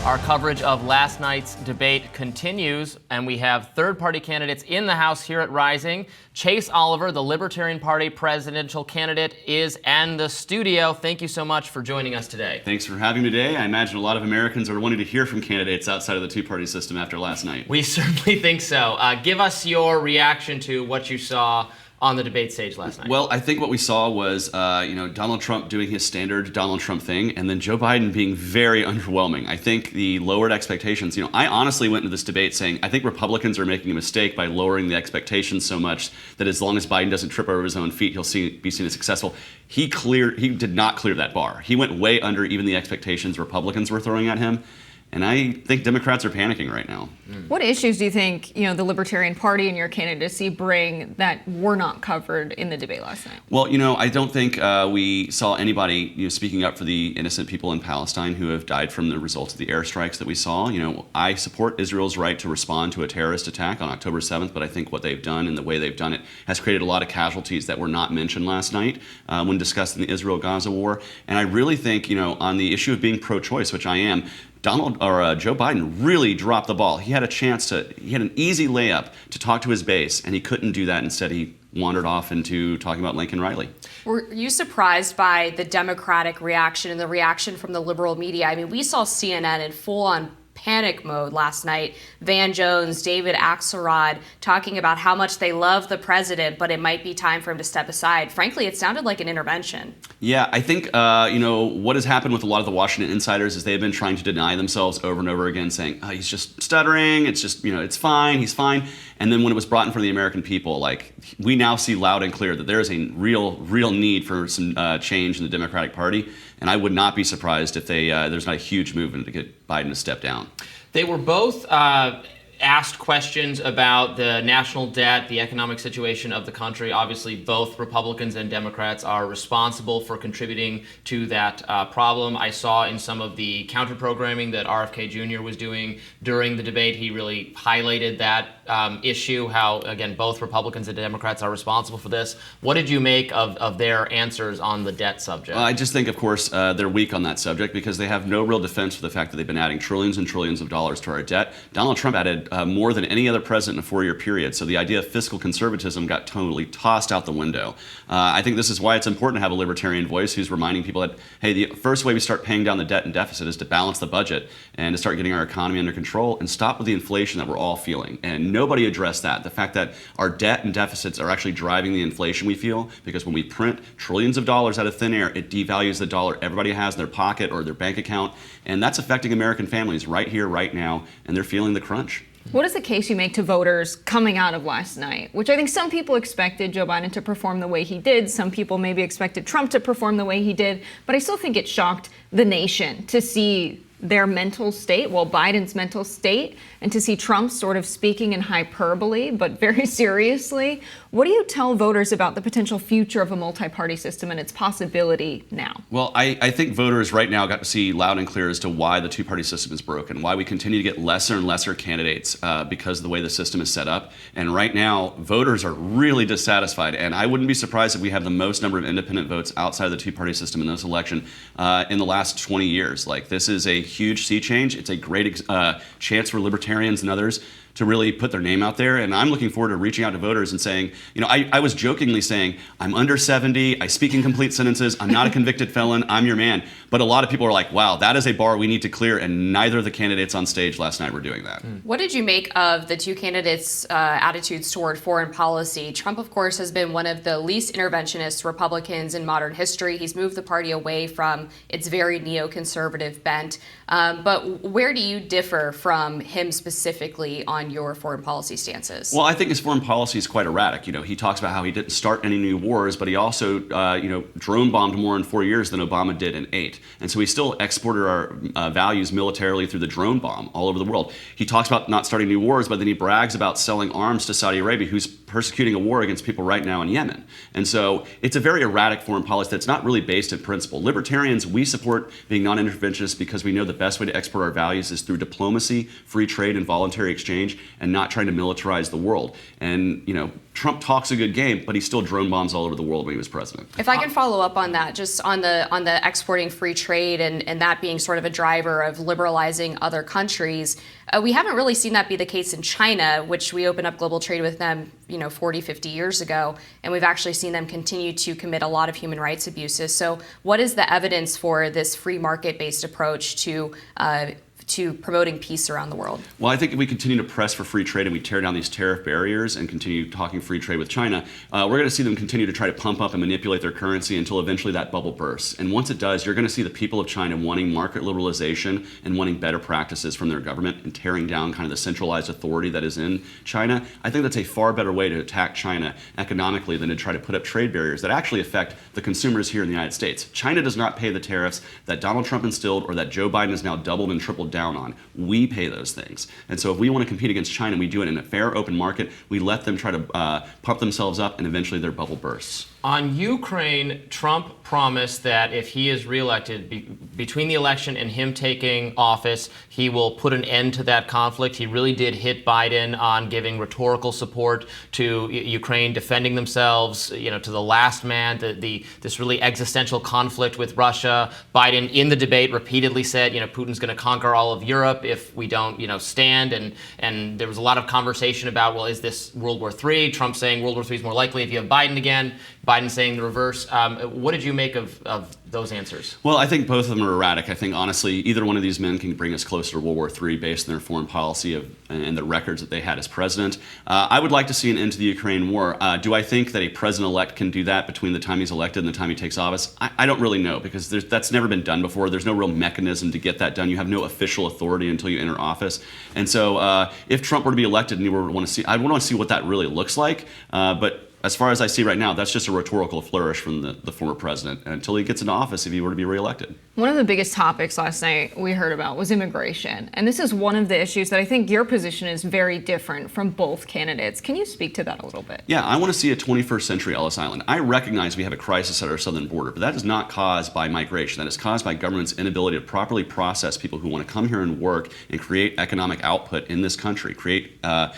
Our coverage of last night's debate continues, and we have third-party candidates in the House here at Rising. Chase Oliver, the Libertarian Party presidential candidate, is in the studio. Thank you so much for joining us today. Thanks for having me today. I imagine a lot of Americans are wanting to hear from candidates outside of the two-party system after last night. We certainly think so. Give us your reaction to what you saw on the debate stage last night. Well, I think what we saw was, Donald Trump doing his standard Donald Trump thing, and then Joe Biden being very underwhelming. I think the lowered expectations. I honestly went into this debate saying I think Republicans are making a mistake by lowering the expectations so much that as long as Biden doesn't trip over his own feet, he'll be seen as successful. He did not clear that bar. He went way under even the expectations Republicans were throwing at him. And I think Democrats are panicking right now. What issues do you think, the Libertarian Party and your candidacy bring that were not covered in the debate last night? Well, I don't think we saw anybody, speaking up for the innocent people in Palestine who have died from the results of the airstrikes that we saw. I support Israel's right to respond to a terrorist attack on October 7th, but I think what they've done and the way they've done it has created a lot of casualties that were not mentioned last night when discussing the Israel-Gaza war. And I really think, on the issue of being pro-choice, which I am, Joe Biden really dropped the ball. He had an easy layup to talk to his base, and he couldn't do that. Instead, he wandered off into talking about Lincoln Riley. Were you surprised by the Democratic reaction and the reaction from the liberal media? I mean, we saw CNN in full-on panic mode last night. Van Jones, David Axelrod talking about how much they love the president, but it might be time for him to step aside. Frankly, it sounded like an intervention. Yeah, I think, what has happened with a lot of the Washington insiders is they've been trying to deny themselves over and over again, saying, he's just stuttering, it's just, it's fine, he's fine. And then when it was brought in front of the American people, we now see loud and clear that there is a real need for some change in the Democratic Party. And I would not be surprised if there's not a huge movement to get Biden to step down. They were both asked questions about the national debt, the economic situation of the country. Obviously, both Republicans and Democrats are responsible for contributing to that problem. I saw in some of the counter-programming that RFK Jr. was doing during the debate, he really highlighted that issue, how, again, both Republicans and Democrats are responsible for this. What did you make of their answers on the debt subject? I just think, of course, they're weak on that subject because they have no real defense for the fact that they've been adding trillions and trillions of dollars to our debt. Donald Trump added more than any other president in a 4-year period. So the idea of fiscal conservatism got totally tossed out the window. I think this is why it's important to have a libertarian voice who's reminding people that, hey, the first way we start paying down the debt and deficit is to balance the budget and to start getting our economy under control and stop with the inflation that we're all feeling. And nobody addressed that. The fact that our debt and deficits are actually driving the inflation we feel, because when we print trillions of dollars out of thin air, it devalues the dollar everybody has in their pocket or their bank account. And that's affecting American families right here, right now, and they're feeling the crunch. What is the case you make to voters coming out of last night, which I think some people expected Joe Biden to perform the way he did. Some people maybe expected Trump to perform the way he did. But I still think it shocked the nation to see their mental state, Biden's mental state, and to see Trump sort of speaking in hyperbole, but very seriously. What do you tell voters about the potential future of a multi-party system and its possibility now? Well, I think voters right now got to see loud and clear as to why the two-party system is broken, why we continue to get lesser and lesser candidates because of the way the system is set up. And right now, voters are really dissatisfied. And I wouldn't be surprised if we have the most number of independent votes outside of the two-party system in this election in the last 20 years. This is a huge sea change. It's a great chance for libertarians and others to really put their name out there. And I'm looking forward to reaching out to voters and saying, I was jokingly saying, I'm under 70, I speak in complete sentences, I'm not a convicted felon, I'm your man. But a lot of people are like, wow, that is a bar we need to clear, and neither of the candidates on stage last night were doing that. What did you make of the two candidates' attitudes toward foreign policy? Trump, of course, has been one of the least interventionist Republicans in modern history. He's moved the party away from its very neoconservative bent. But where do you differ from him specifically on your foreign policy stances? Well, I think his foreign policy is quite erratic. He talks about how he didn't start any new wars, but he also, drone bombed more in 4 years than Obama did in 8. And so he still exported our values militarily through the drone bomb all over the world. He talks about not starting new wars, but then he brags about selling arms to Saudi Arabia, who's persecuting a war against people right now in Yemen. And so it's a very erratic foreign policy that's not really based in principle. Libertarians, we support being non-interventionist because we know the best way to export our values is through diplomacy, free trade, and voluntary exchange. exchange and not trying to militarize the world. And, Trump talks a good game, but he still drone bombs all over the world when he was president. If I can follow up on that, just on the exporting free trade and that being sort of a driver of liberalizing other countries, we haven't really seen that be the case in China, which we opened up global trade with them, 40, 50 years ago, and we've actually seen them continue to commit a lot of human rights abuses. So what is the evidence for this free market-based approach to promoting peace around the world? Well, I think if we continue to press for free trade and we tear down these tariff barriers and continue talking free trade with China, we're going to see them continue to try to pump up and manipulate their currency until eventually that bubble bursts. And once it does, you're going to see the people of China wanting market liberalization and wanting better practices from their government and tearing down kind of the centralized authority that is in China. I think that's a far better way to attack China economically than to try to put up trade barriers that actually affect the consumers here in the United States. China does not pay the tariffs that Donald Trump instilled or that Joe Biden has now doubled and tripled down on. We pay those things. And so if we want to compete against China, we do it in a fair, open market. We let them try to pump themselves up, and eventually their bubble bursts. On Ukraine, Trump promised that if he is reelected, between the election and him taking office, he will put an end to that conflict. He really did hit Biden on giving rhetorical support to Ukraine defending themselves, to the last man, this really existential conflict with Russia. Biden, in the debate, repeatedly said, Putin's going to conquer all of Europe if we don't, stand. And there was a lot of conversation about, well, is this World War III? Trump saying World War III is more likely if you have Biden again. Biden saying the reverse. What did you make of those answers? Well, I think both of them are erratic. I think, honestly, either one of these men can bring us closer to World War III based on their foreign policy and the records that they had as president. I would like to see an end to the Ukraine war. Do I think that a president-elect can do that between the time he's elected and the time he takes office? I don't really know, because that's never been done before. There's no real mechanism to get that done. You have no official authority until you enter office. And so if Trump were to be elected and I'd want to see what that really looks like. But as far as I see right now, that's just a rhetorical flourish from the former president until he gets into office if he were to be reelected. One of the biggest topics last night we heard about was immigration. And this is one of the issues that I think your position is very different from both candidates. Can you speak to that a little bit? Yeah, I want to see a 21st century Ellis Island. I recognize we have a crisis at our southern border, but that is not caused by migration. That is caused by government's inability to properly process people who want to come here and work and create economic output in this country, create a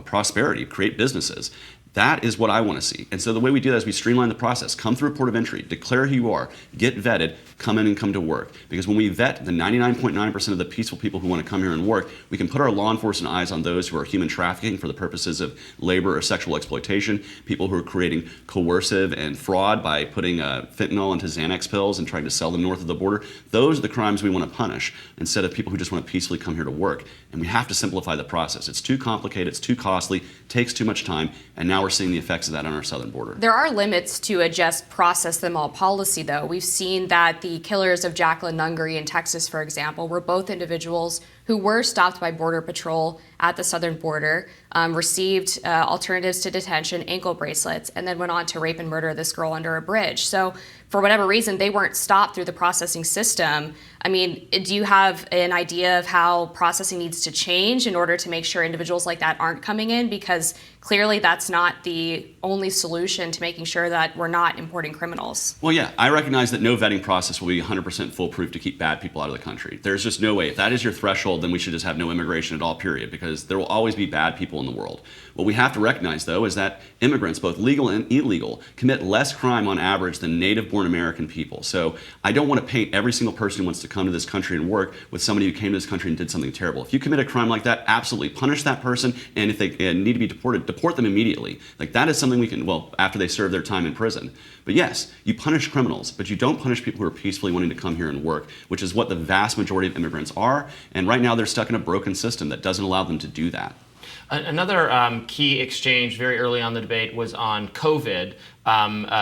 prosperity, create businesses. That is what I want to see. And so the way we do that is we streamline the process. Come through a port of entry, declare who you are, get vetted, come in and come to work. Because when we vet the 99.9% of the peaceful people who want to come here and work, we can put our law enforcement eyes on those who are human trafficking for the purposes of labor or sexual exploitation, people who are creating coercive and fraud by putting fentanyl into Xanax pills and trying to sell them north of the border. Those are the crimes we want to punish instead of people who just want to peacefully come here to work. And we have to simplify the process. It's too complicated, it's too costly, takes too much time, and now we're seeing the effects of that on our southern border. There are limits to a just process them all policy, though. We've seen that the killers of Jacqueline Nungery in Texas, for example, were both individuals who were stopped by Border Patrol at the southern border, received alternatives to detention, ankle bracelets, and then went on to rape and murder this girl under a bridge. So for whatever reason, they weren't stopped through the processing system. I mean, do you have an idea of how processing needs to change in order to make sure individuals like that aren't coming in? Because clearly that's not the only solution to making sure that we're not importing criminals. Well, yeah, I recognize that no vetting process will be 100% foolproof to keep bad people out of the country. There's just no way. If that is your threshold, then we should just have no immigration at all, period, because there will always be bad people in the world. What we have to recognize, though, is that immigrants, both legal and illegal, commit less crime on average than native-born American people. So I don't want to paint every single person who wants to come to this country and work with somebody who came to this country and did something terrible. If you commit a crime like that, absolutely punish that person, and if they need to be deported, deport them immediately. Like, that is something we can, well, after they serve their time in prison. But yes, you punish criminals, but you don't punish people who are peacefully wanting to come here and work, which is what the vast majority of immigrants are. And right now they're stuck in a broken system that doesn't allow them to do that. Another key exchange very early on in the debate was on COVID.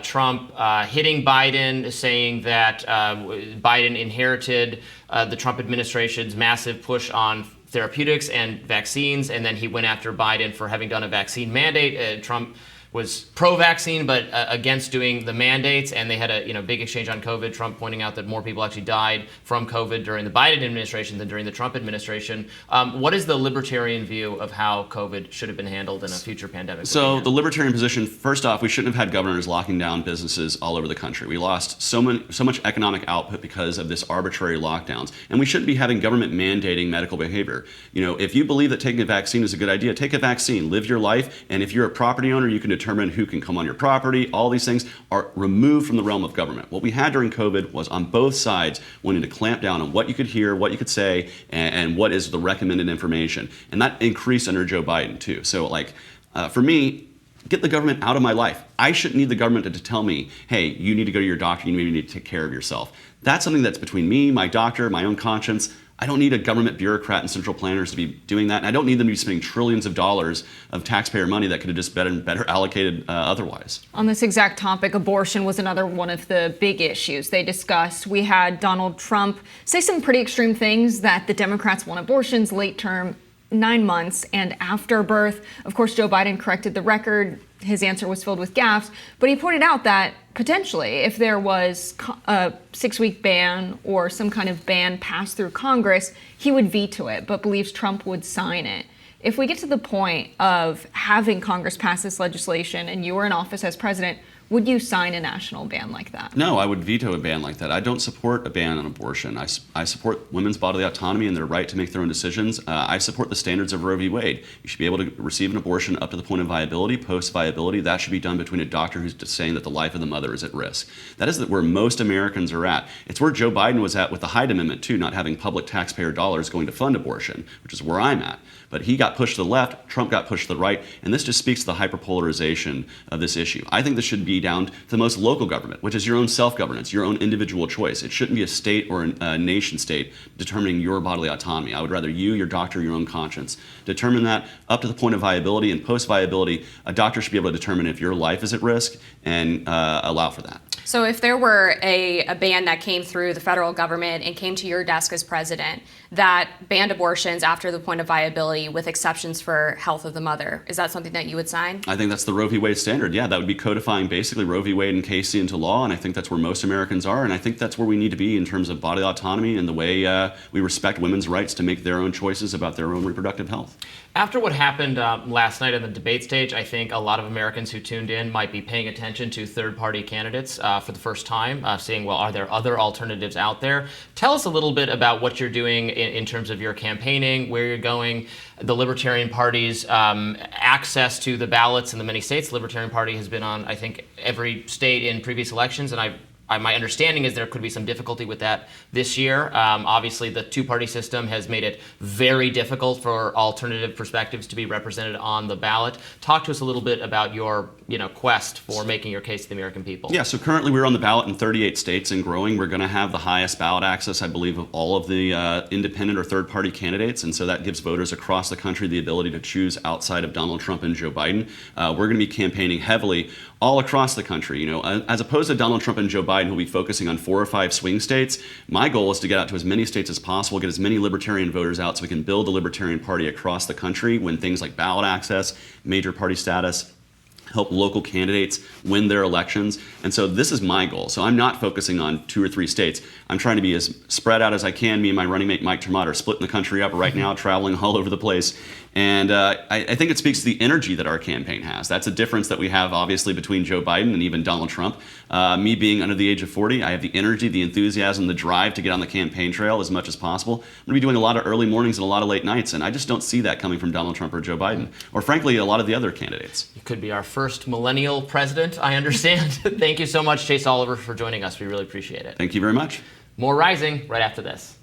Trump hitting Biden, saying that Biden inherited the Trump administration's massive push on therapeutics and vaccines, and then he went after Biden for having done a vaccine mandate. Trump was pro-vaccine but against doing the mandates, and they had a big exchange on COVID. Trump pointing out that more people actually died from COVID during the Biden administration than during the Trump administration. What is the Libertarian view of how COVID should have been handled in a future pandemic? So the Libertarian position, first off, we shouldn't have had governors locking down businesses all over the country. We lost so much economic output because of this arbitrary lockdowns, and we shouldn't be having government mandating medical behavior. If you believe that taking a vaccine is a good idea, take a vaccine, live your life, and if you're a property owner, you can determine who can come on your property. All these things are removed from the realm of government. What we had during COVID was on both sides wanting to clamp down on what you could hear, what you could say, and what is the recommended information. And that increased under Joe Biden too. So for me, get the government out of my life. I shouldn't need the government to tell me, hey, you need to go to your doctor, you maybe need to take care of yourself. That's something that's between me, my doctor, my own conscience. I don't need a government bureaucrat and central planners to be doing that, and I don't need them to be spending trillions of dollars of taxpayer money that could have just been better allocated otherwise. On this exact topic, abortion was another one of the big issues they discussed. We had Donald Trump say some pretty extreme things, that the Democrats want abortions late term, 9 months, and after birth. Of course, Joe Biden corrected the record. His answer was filled with gaffes, but he pointed out that potentially, if there was a 6-week ban or some kind of ban passed through Congress, he would veto it, but believes Trump would sign it. If we get to the point of having Congress pass this legislation and you were in office as president, would you sign a national ban like that? No, I would veto a ban like that. I don't support a ban on abortion. I support women's bodily autonomy and their right to make their own decisions. I support the standards of Roe v. Wade. You should be able to receive an abortion up to the point of viability. Post-viability, that should be done between a doctor who's just saying that the life of the mother is at risk. That is where most Americans are at. It's where Joe Biden was at with the Hyde Amendment, too, not having public taxpayer dollars going to fund abortion, which is where I'm at. But he got pushed to the left, Trump got pushed to the right, and this just speaks to the hyperpolarization of this issue. I think this should be down to the most local government, which is your own self-governance, your own individual choice. It shouldn't be a state or a nation state determining your bodily autonomy. I would rather you, your doctor, your own conscience determine that up to the point of viability, and post-viability, a doctor should be able to determine if your life is at risk and allow for that. So if there were a ban that came through the federal government and came to your desk as president that banned abortions after the point of viability with exceptions for health of the mother, is that something that you would sign? I think that's the Roe v. Wade standard. Yeah, that would be codifying basically Roe v. Wade and Casey into law, and I think that's where most Americans are, and I think that's where we need to be in terms of bodily autonomy and the way we respect women's rights to make their own choices about their own reproductive health. After what happened last night on the debate stage, I think a lot of Americans who tuned in might be paying attention to third-party candidates for the first time, seeing, well, are there other alternatives out there? Tell us a little bit about what you're doing in terms of your campaigning, where you're going, the Libertarian Party's access to the ballots in the many states. The Libertarian Party has been on, I think, every state in previous elections, and my understanding is there could be some difficulty with that this year. Obviously, the two-party system has made it very difficult for alternative perspectives to be represented on the ballot. Talk to us a little bit about your quest for making your case to the American people. Yeah, so currently we're on the ballot in 38 states and growing. We're going to have the highest ballot access, I believe, of all of the independent or third-party candidates, and so that gives voters across the country the ability to choose outside of Donald Trump and Joe Biden. We're going to be campaigning heavily all across the country. As opposed to Donald Trump and Joe Biden, who'll be focusing on 4 or 5 swing states, my goal is to get out to as many states as possible, get as many Libertarian voters out so we can build the Libertarian Party across the country when things like ballot access, major party status, help local candidates win their elections. And so this is my goal. So I'm not focusing on 2 or 3 states. I'm trying to be as spread out as I can. Me and my running mate, Mike Tremont, are splitting the country up right now, traveling all over the place. And I think it speaks to the energy that our campaign has. That's a difference that we have, obviously, between Joe Biden and even Donald Trump. Me being under the age of 40, I have the energy, the enthusiasm, the drive to get on the campaign trail as much as possible. I'm going to be doing a lot of early mornings and a lot of late nights, and I just don't see that coming from Donald Trump or Joe Biden, or frankly, a lot of the other candidates. You could be our first millennial president, I understand. Thank you so much, Chase Oliver, for joining us. We really appreciate it. Thank you very much. More Rising right after this.